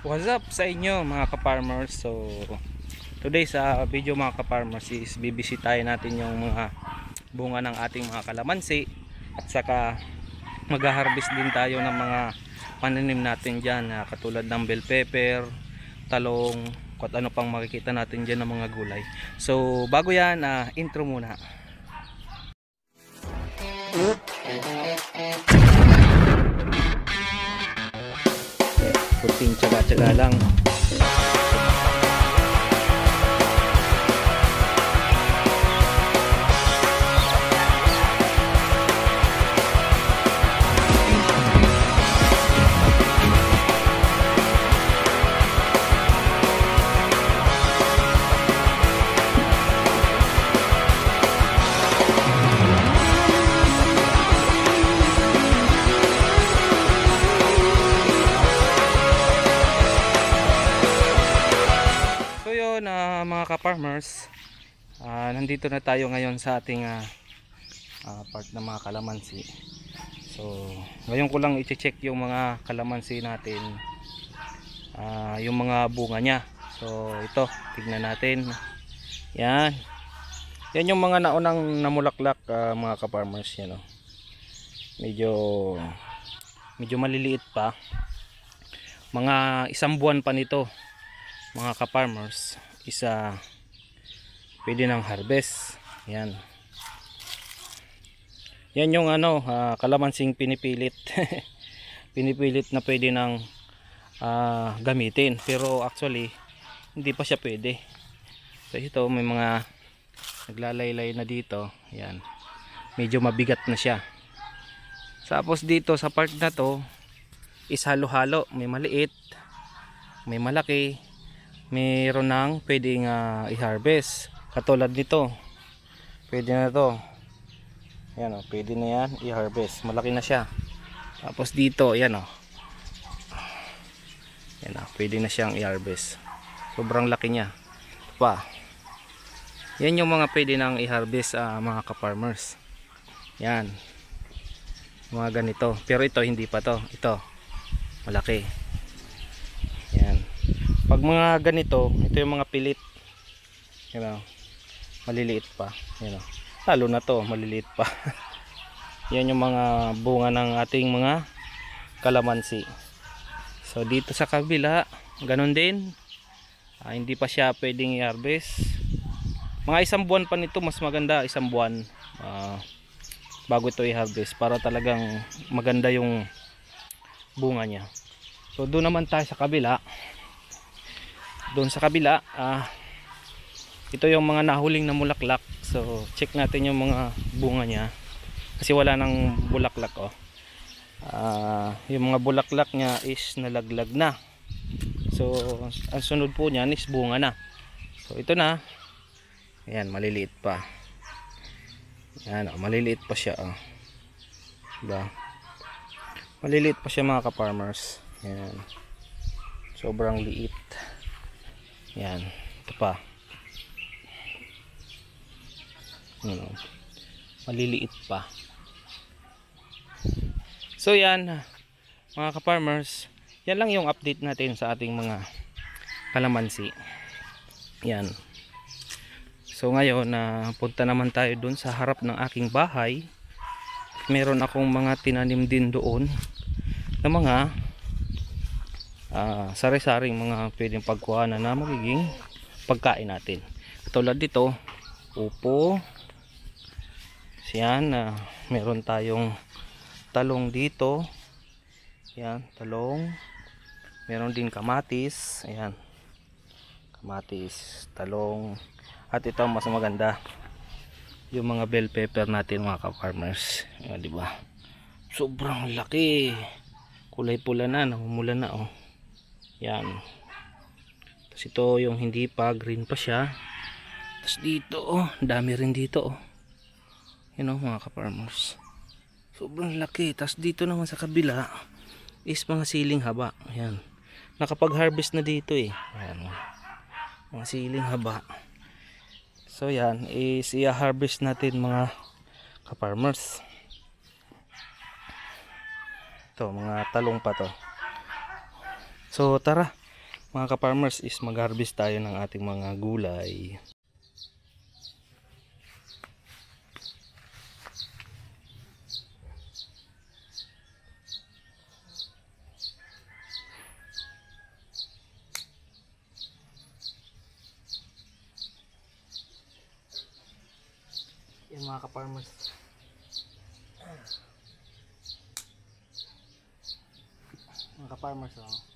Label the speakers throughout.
Speaker 1: What's up sa inyo mga ka-farmers? So today sa video mga ka-farmers is bibisitahin natin yung mga bunga ng ating mga kalamansi at saka mag-harvest din tayo ng mga pananim natin dyan, katulad ng bell pepper, talong, at ano pang makikita natin dyan ng mga gulay. So bago yan, intro muna. Kunting tsaga-tsaga lang. Mga ka-farmers, nandito na tayo ngayon sa ating part ng mga kalamansi. So ngayon ko lang i-check yung mga kalamansi natin, yung mga bunga nya. So ito, tignan natin. Yan yung mga naunang namulaklak, mga ka-farmers. Yan, medyo maliliit pa, mga isang buwan pa nito mga ka-farmers. Isa pwede ng harvest. Yan yung kalamansing pinipilit pinipilit na pwede ng gamitin, pero actually hindi pa siya pwede. So ito, may mga naglalaylay na dito. Yan, medyo mabigat na siya. Tapos dito sa part na to is halo-halo, may maliit, may malaki, mayroon nang pwedeng i-harvest. Katulad nito, pwede na to. Yan, pwede na yan i-harvest, malaki na siya. Tapos dito, yan, yan, pwede na siyang i-harvest, sobrang laki niya pa. Yan yung mga pwede nang i-harvest, mga ka-farmers. Yan, mga ganito. Pero ito hindi pa to, ito malaki. Yan, pag mga ganito, ito yung mga pilit, maliliit pa. Lalo na to, maliliit pa. Yan yung mga bunga ng ating mga kalamansi. So dito sa kabila, ganun din, hindi pa siya pwedeng i-harvest. Mga isang buwan pa nito, mas maganda isang buwan bago ito i-harvest, para talagang maganda yung bunga niya. So doon naman tayo sa kabila. Doon sa kabila, ito yung mga nahuling na mulaklak. So check natin yung mga bunga niya, kasi wala nang bulaklak. Yung mga bulaklak niya is nalaglag na. So ang sunod po niyan is bunga na. So ito na. Ayan, maliliit pa. Ayan, maliliit pa siya. Diba? Maliliit pa siya mga ka-farmers. Ayan, sobrang liit. Yan, ito pa. Maliliit pa. So yan mga ka-farmers, yan lang yung update natin sa ating mga kalamansi. Yan. So ngayon, punta naman tayo dun sa harap ng aking bahay. Meron akong mga tinanim din doon na mga sari-saring mga pwedeng pagkuhanan na magiging pagkain natin. Katulad dito, upo. Yan, meron tayong talong dito. Yan, talong. Meron din kamatis. Ayan, kamatis, talong. At ito mas maganda, yung mga bell pepper natin mga ka-farmers. Yan, diba? Sobrang laki. Kulay pula na, namumula na. Yan. Tapos ito yung hindi pa, green pa siya. Tapos dito, dami rin dito. Yan mga ka-farmers, sobrang laki. Tapos dito naman sa kabila is mga siling haba. Yan, nakapag-harvest na dito Yan, mga siling haba. So yan is i-harvest natin mga ka-farmers. Ito, mga talong pa to. So tara, mga ka-farmers is mag-harvest tayo ng ating mga gulay. Yan mga ka-farmers. Mga ka-farmers, oh.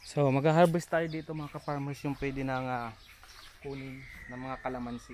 Speaker 1: So mag-harvest tayo dito mga ka-farmers, yung pwede nang kunin ng mga kalamansi.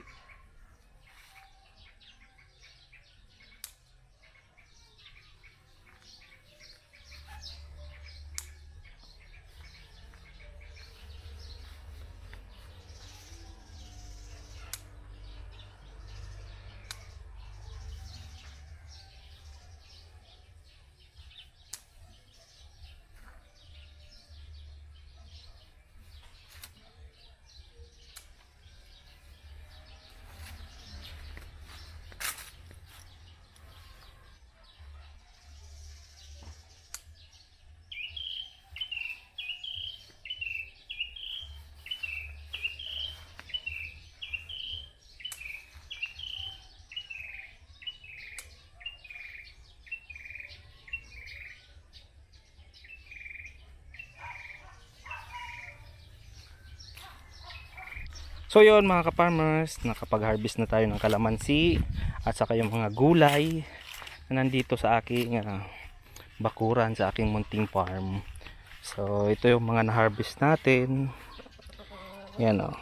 Speaker 1: So yun mga ka-farmers, nakapag-harvest na tayo ng kalamansi at saka yung mga gulay na nandito sa aking bakuran, sa aking munting farm. So ito yung mga na-harvest natin. Yan o,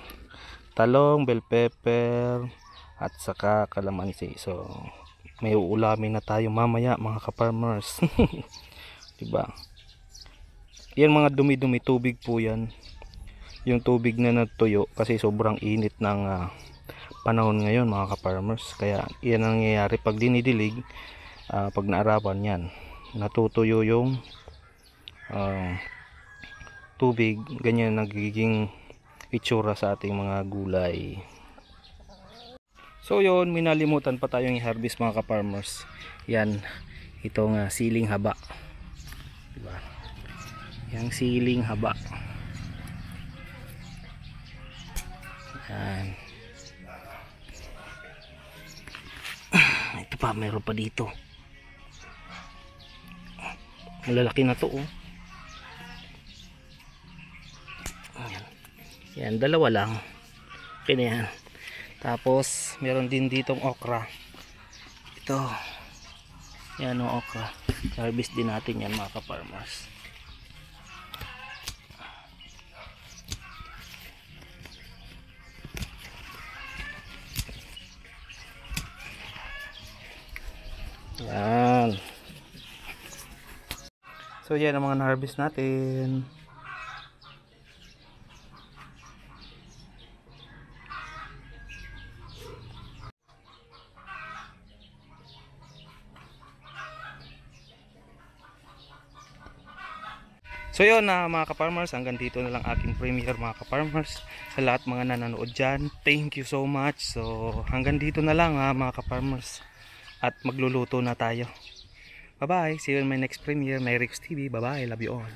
Speaker 1: talong, bell pepper at saka kalamansi. So may uulamin na tayo mamaya mga ka-farmers. Diba? Yan mga dumi-dumi, tubig po yan. Yung tubig na natuyo kasi sobrang init ng panahon ngayon mga ka-farmers. Kaya yan ang nangyayari pag dinidilig, pag naarawan yan, natutuyo yung tubig. Ganyan nagiging itsura sa ating mga gulay. So yun, minalimutan pa tayong i-harvest mga ka-farmers. Yan, itong siling haba. Diba? Yang siling haba. Yan. Ito pa, mayroon pa dito. Malalaki na to oh. Yan. Yan, dalawa lang. Okay na yan. Tapos meron din ditong okra. Ito. Yan o, okra. Harvest din natin yan mga ka-farmers. Yan. So yan ang mga na-harvest natin. So yun mga ka-farmers, hanggang dito na lang aking premiere mga ka-farmers. Sa lahat mga nanonood dyan, thank you so much. So hanggang dito na lang mga ka-farmers. At magluluto na tayo. Bye bye, see you in my next premiere. Nairicos TV, bye bye, love you all.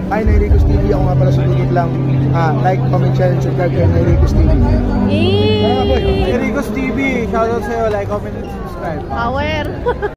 Speaker 2: Hi Nairicos TV, ako nga pala sumigit lang. Like, comment, share, and subscribe kay Nairicos TV. Nairicos TV, shoutout sa'yo, like, comment, and subscribe.
Speaker 3: Power!